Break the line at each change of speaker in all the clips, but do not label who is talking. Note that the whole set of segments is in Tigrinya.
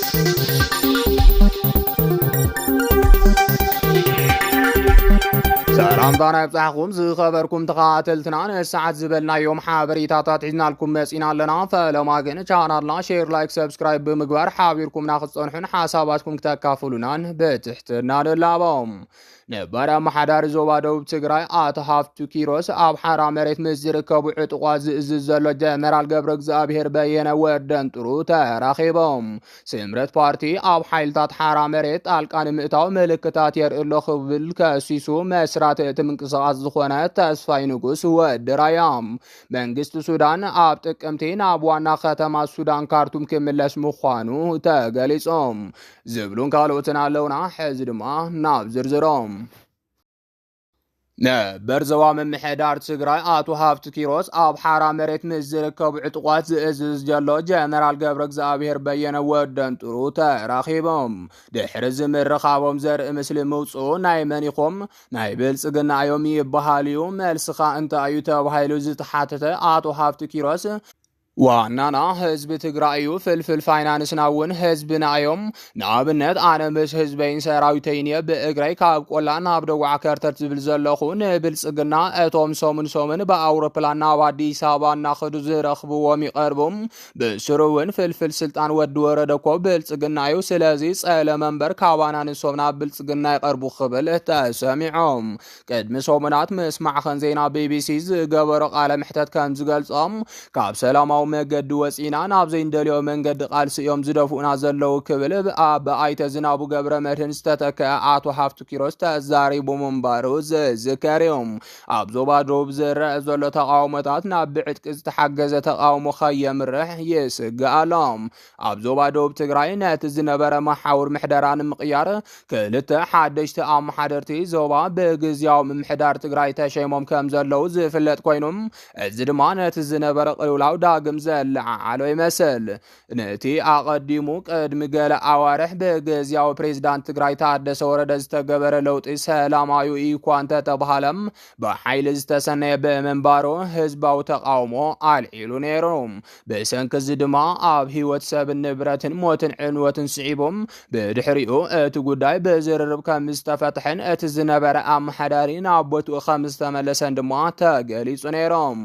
سلام دانا بتاعكم زي خبركم تقاتلتنا الساعة زبلنا يوم حابريتا عدنا لكم مسئنا لنا فلو ما قلنا شانالنا شير لايك سبسكرايب بمقبار حابيركم ناخذ صنحون حساباتكم كتكافلونان بتحتنا للعبهم نبرا محدار زوبا دوب تግራይ አቶ ሃፍቱ ኪሮስ ኣብ ሓራ መሬት ምስ ዝርከቡ ዕጡቋት ዝእዝዝ ዘሎ ጀነራል ገብረ እግዚአብሔር በየነ ወርደን ጥሩ ተራኺቦም ስምረት ፓርቲ ኣብ ሓይልታት ሓራ መሬት ጣልቃ ንምእታው ምልክታት የርእሎ ክብል ከሲሱ መስራት እቲ ምንቅስቓስ ዝኾነ ተስፋይ ንጉስ ወድራያም መንግስቲ ሱዳን ኣብ ጥቅምቲ ናብ ዋና ከተማ ሱዳን ካርቱም ክምለስ ምዃኑ ተገሊጾም ዝብሉን ካልኦትን ኣለውና ሕዚ ድማ ናብ ዝርዝሮም ነበር ዞባ ምምሕዳር ትግራይ አቶ ሃፍቱ ኪሮስ ኣብ ሓራ መሬት ምስ ዝርከቡ ዕጡቋት ዝእዝዝ ዘሎ ጀነራል ገብረ እግዚአብሔር በየነ ወርደን ጥሩ ተራኺቦም ድሕሪ ዝምርኻቦም ዘርኢ ምስሊ ምውፅኡ ናይ መን ኢኹም ናይ ብልጽግና እዮም ይበሃል እዩ መልስኻ እንታይ እዩ ተባሂሉ ዝተሓተተ አቶ ሃፍቱ ኪሮስ ዋናና ህዝብ ትግራዩ ፍልፍል ፋይናንስና እውን ህዝብና እዮም ንኣብነት ኣነ ምስ ህዝበይን ሰራዊተይን ብእግረይ ካብ ቆላ ናብ ደቡዕ ከርተት ዝብል ዘለኹ ንብልጽግና እቶም ሶምን ብኣውሮፕላን ናብ ኣዲስ ኣበባ እናኸዱ ዝረኽብዎም ይቐርቡም ብስሩ እውን ፍልፍል ስልጣን ወዲ ወረደ እኮ ብልጽግና እዩ ስለዚ ጸለ መንበር ካባና ንሶም ናብ ብልጽግና ይቐርቡ ክብል ተሰሚዖም ቅድሚ ሶሙናት ምስማዕኸን ዜና ቢቢሲ ዝገበሮ ቃለ ምሕተት ከም ዝገልጾም ካብ ሰላማዊ መገዲ ወፂና ናብ ዘይንደልዮ መንገዲ ቃልሲኦም ዝደፉና ዘለው ክብል በኣይተ ዝናቡ ገብረ መድህን ዝተተከአ አቶ ሃፍቱ ኪሮስ ተዛሪቡ ምንባሩ ዝዝከርዮም ኣብ ዞባ ደቡብ ዝረአ ዘሎ ተቃውሞታት ናብ ብዕጥቂ ዝተሓገዘ ተቃውሞ ከየምርሕ ይስግኣሎም ኣብ ዞባ ደቡብ ትግራይ ነቲ ዝነበረ መሓውር ምሕደራ ንምቕያር ክልተ ሓደሽቲ ኣመሓደርቲ ዞባ ብግዚያዊ ምምሕዳር ትግራይ ተሸይሞም ከም ዘለው ዝፍለጥ ኮይኖም እዚ ድማ ነቲ ዝነበረ ቅልውላው ዳግም ዘልዓሎ ይመስል ነቲ ኣቐዲሙ ቅድሚ ገለ ኣዋርሕ ብግዚያዊ ፕሬዝዳንት ትግራይ ታደሰ ወረደ ዝተገበረ ለውጢ ሰላማዊ እኳ እንተተባሃለም ብሓይሊ ዝተሰነየ ብምንባሩ ህዝባዊ ተቃውሞ ኣልዒሉ ነይሩ ብሰንኪ እዚ ድማ ኣብ ሂወት ሰብን ንብረትን ሞትን ዕንወትን ስዒቦም ብድሕሪኡ እቲ ጉዳይ ብዝርርብ ከም ዝተፈትሐን እቲ ዝነበረ ኣመሓዳሪ ናብ ቦትኡ ከም ዝተመለሰን ድማ ተገሊጹ ነይሮም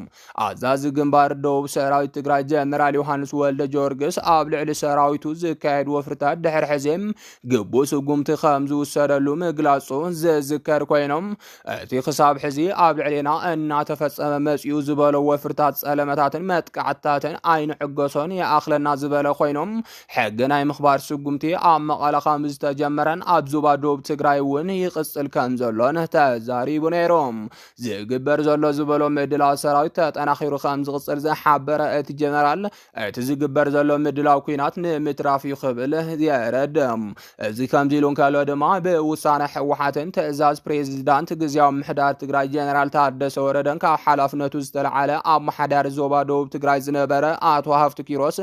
ኣዛዚ ግንባር ደቡብ ሰራዊት ትግራይ ጀነራል ዮሐንስ ወልደ ጆርግስ ኣብ ልዕሊ ሰራዊቱ ዝካየድ ወፍርታት ድሕሪ ሕዚም ግቡእ ስጉምቲ ከም ዝውሰደሉ ምግላጹ ዝዝከር ኮይኖም እቲ ክሳብ ሕዚ ኣብ ልዕሊና እናተፈጸመ መጽኡ ዝበሎ ወፍርታት ጸለመታትን መጥቃዕታትን ኣይንዕገሶን ይኣኽለና ዝበለ ኮይኖም ሕጊ ናይ ምኽባር ስጉምቲ ኣብ መቐለ ከም ዝተጀመረን ኣብ ዞባ ደቡብ ትግራይ እውን ይቕጽል ከም ዘሎን ተዛሪቡ ነይሮም ዝግበር ዘሎ ዝበሎ ምድላው ሰራዊት ተጠናኺሩ ከም ዝቕጽል ዝሓበረ እቲ ጀነራል እቲ ዝግበር ዘሎ ምድላው ኩናት ንምትራፍ ይኽብል የረድም እዚ ከምዚ ኢሉን ከሎ ድማ ብውሳነ ሕወሓትን ትእዛዝ ፕሬዝዳንት ግዚያዊ ምሕዳር ትግራይ ጀነራል ታደሰ ወረደን ካብ ሓላፍነቱ ዝተለዓለ ኣመሓዳሪ ዞባ ደቡብ ትግራይ ዝነበረ አቶ ሃፍቱ ኪሮስ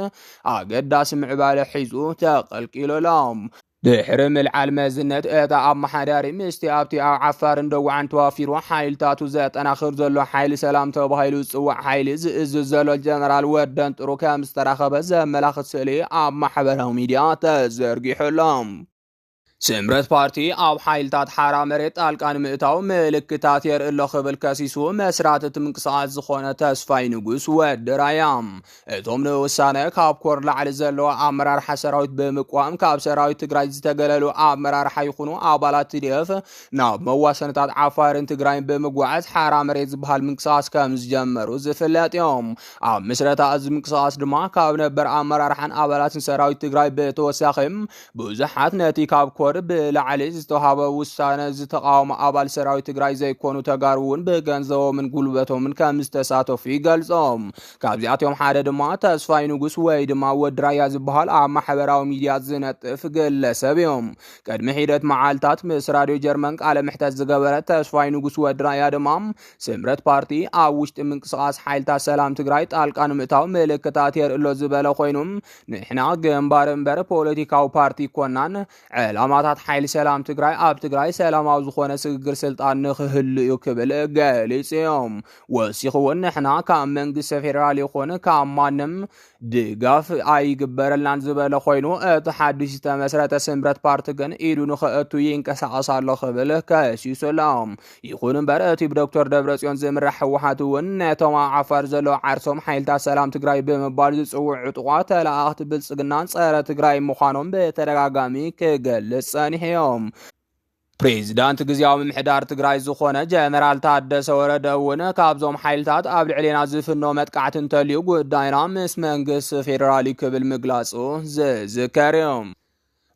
ኣገዳሲ ምዕባለ ሒዙ ተቐልቂሉሎም ድሕሪ ምልዓል መዝነት እታ ኣመሓዳሪ ምስቲ ኣብቲ ኣብ ዓፋርን ደቡዕን ተዋፊሩ ሓይልታቱ ዘጠናኽር ዘሎ ሓይሊ ሰላም ተባሂሉ ዝፅዋዕ ሓይሊ ዝእዝዝ ዘሎ ጀነራል ወርደን ጥሩ ከም ዝተረኸበ ዘመላኽት ስእሊ ኣብ ማሕበራዊ ሚድያ ተዘርጊሑሎም ስምረት ፓርቲ ኣብ ሓይልታት ሓራ መሬት ጣልቃ ንምእታው ምልክታት የርእሎ ክብል ከሲሱ መስራት እቲ ምንቅስቓስ ዝኾነ ተስፋይ ንጉስ ወድራያም እቶም ንውሳነ ካብ ኮር ላዕሊ ዘለዎ ኣመራርሓ ሰራዊት ብምቋም ካብ ሰራዊት ትግራይ ዝተገለሉ ኣመራርሓ ይኹኑ ኣባላት TDF ናብ መዋሰነታት ዓፋርን ትግራይን ብምጓዓዝ ሓራ መሬት ዝበሃል ምንቅስቓስ ከም ዝጀመሩ ዝፍለጥ እዮም ኣብ ምስረታ እዚ ምንቅስቓስ ድማ ካብ ነበር ኣመራርሓን ኣባላትን ሰራዊት ትግራይ ብተወሳኺም ብዙሓት ነቲ ካብ ኮር ብላዕሊ ዝተዋሃበ ውሳነ ዝተቃወሙ ኣባል ሰራዊት ትግራይ ዘይኮኑ ተጋሩውን ብገንዘቦምን ጉልበቶምን ከም ዝተሳተፉ ይገልጾም ካብዚኣቶም ሓደ ድማ ተስፋይ ንጉስ ወይ ድማ ወድራያ ዝበሃል ኣብ ማሕበራዊ ሚድያ ዝነጥፍ ግለሰብ እዮም ቅድሚ ሂደት መዓልታት ምስ ራድዮ ጀርመን ቃለ ምሕተት ዝገበረ ተስፋይ ንጉስ ወድራያ ድማ ስምረት ፓርቲ ኣብ ውሽጢ ምንቅስቓስ ሓይልታት ሰላም ትግራይ ጣልቃ ንምእታው ምልክታት የርእሎ ዝበለ ኮይኖም ንሕና ግንባር እምበር ፖለቲካዊ ፓርቲ ኮናን ዕላማ ዑደማታት ሓይሊ ሰላም ትግራይ ኣብ ትግራይ ሰላማዊ ዝኾነ ስግግር ስልጣን ንኽህልዩ ክብል ገሊጽዮም ወሲኹ እውን ንሕና ካብ መንግስቲ ፌደራል ይኹን ካብ ማንም ድጋፍ ኣይግበረልናን ዝበለ ኮይኑ እቲ ሓድሽ ዝተመስረተ ስምረት ፓርቲ ግን ኢዱ ንኽእቱ ይንቀሳቐስ ኣሎ ክብል ከሲሶሎም ይኹን እምበር እቲ ብዶክተር ደብረጽዮን ዝምራሕ ህወሓት እውን ነቶም ዓፋር ዘለዎ ዓርሶም ሓይልታት ሰላም ትግራይ ብምባል ዝጽውዑ ዕጡቋት ተላእኽቲ ብልጽግናን ጸረ ትግራይ ምዃኖም በተደጋጋሚ ክገልጽ ጸኒሖም ፕሬዚዳንት ግዚያዊ ምምሕዳር ትግራይ ዝኾነ ጀነራል ታደሰ ወረደ እውን ካብዞም ሓይልታት ኣብ ልዕሊና ዝፍኖ መጥቃዕቲ እንተልዩ ጉዳይና ምስ መንግስቲ ፌደራል ክብል ምግላጹ ዝዝከር እዩ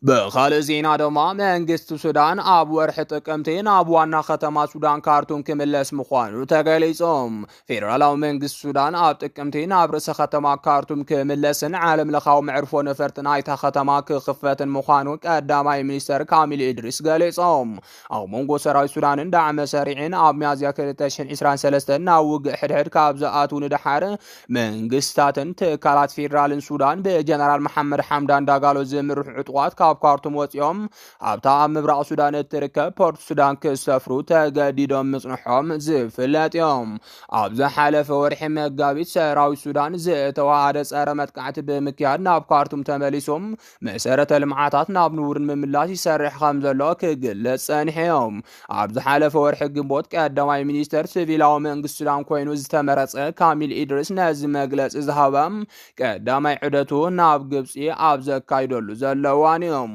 በኻልእ ዜና ድማ መንግስቲ ሱዳን ኣብ ወርሒ ጥቅምቲ ናብ ዋና ከተማ ሱዳን ካርቱም ክምለስ ምዃኑ ተገሊጾም ፌደራላዊ መንግስቲ ሱዳን ኣብ ጥቅምቲ ናብ ርእሰ ከተማ ካርቱም ክምለስን ዓለም ለኻዊ መዕርፎ ነፈርቲ ናይታ ከተማ ክኽፈትን ምዃኑ ቀዳማይ ሚኒስተር ካሚል ኢድሪስ ገሊጾም ኣብ መንጎ ሰራዊት ሱዳንን ዳዕመ ሰሪዕን ኣብ ሚያዝያ 2023 ናብ ውግእ ሕድሕድ ካብ ዝኣትው ንድሓር መንግስታትን ትካላት ፌደራልን ሱዳን ብጀነራል መሐመድ ሐምዳን ዳጋሎ ዝምርሑ ዕጡቋት ካብ ካርቱም ወፂኦም ኣብታ ኣብ ምብራቕ ሱዳን እትርከብ ፖርት ሱዳን ክሰፍሩ ተገዲዶም ምጽንሖም ዝፍለጥ እዮም ኣብ ዝሓለፈ ወርሒ መጋቢት ሰራዊት ሱዳን ዝተዋሃደ ጸረ መጥቃዕቲ ብምክያድ ናብ ካርቱም ተመሊሶም መሰረተ ልምዓታት ናብ ንቡርን ምምላስ ይሰርሕ ከም ዘሎ ክግለጽ ጸኒሖም ኣብ ዝሓለፈ ወርሒ ግንቦት ቀዳማይ ሚኒስተር ሲቪላዊ መንግስቲ ሱዳን ኮይኑ ዝተመረጸ ካሚል ኢድሪስ ነዚ መግለጺ ዝሃበም ቀዳማይ ዑደቱ ናብ ግብጺ ኣብ ዘካይደሉ ዘለዋን እዮም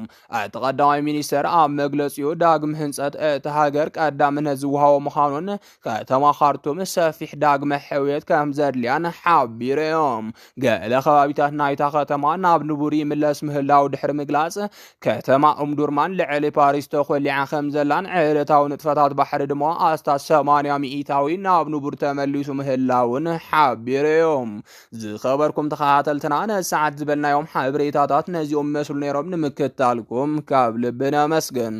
ተቀዳማይ ሚኒስተር ኣብ መግለጺኡ ዳግም ህንጸት እቲ ሃገር ቀዳምነት ዝወሃቦ ምዃኑን ከተማ ካርቱም ሰፊሕ ዳግመ ሕውየት ከም ዘድልያን ሓቢሮም ገለ ከባቢታት ናይታ ከተማ ናብ ንቡር ይምለስ ምህላው ድሕሪ ምግላጽ ከተማ እምዱርማን ልዕሊ ፓሪስ ተኮሊዓ ከም ዘላን ዕለታዊ ንጥፈታት ባሕሪ ድማ ኣስታት 80 ሚኢታዊ ናብ ንቡር ተመሊሱ ምህላውን ሓቢሮም ዝኸበርኩም ተኸታተልትና ነሰዓት ዝበልናዮም ሓበሬታታት ነዚኦም መስሉ ነይሮም ንምክትታልኩም ካብ ልብና መስገን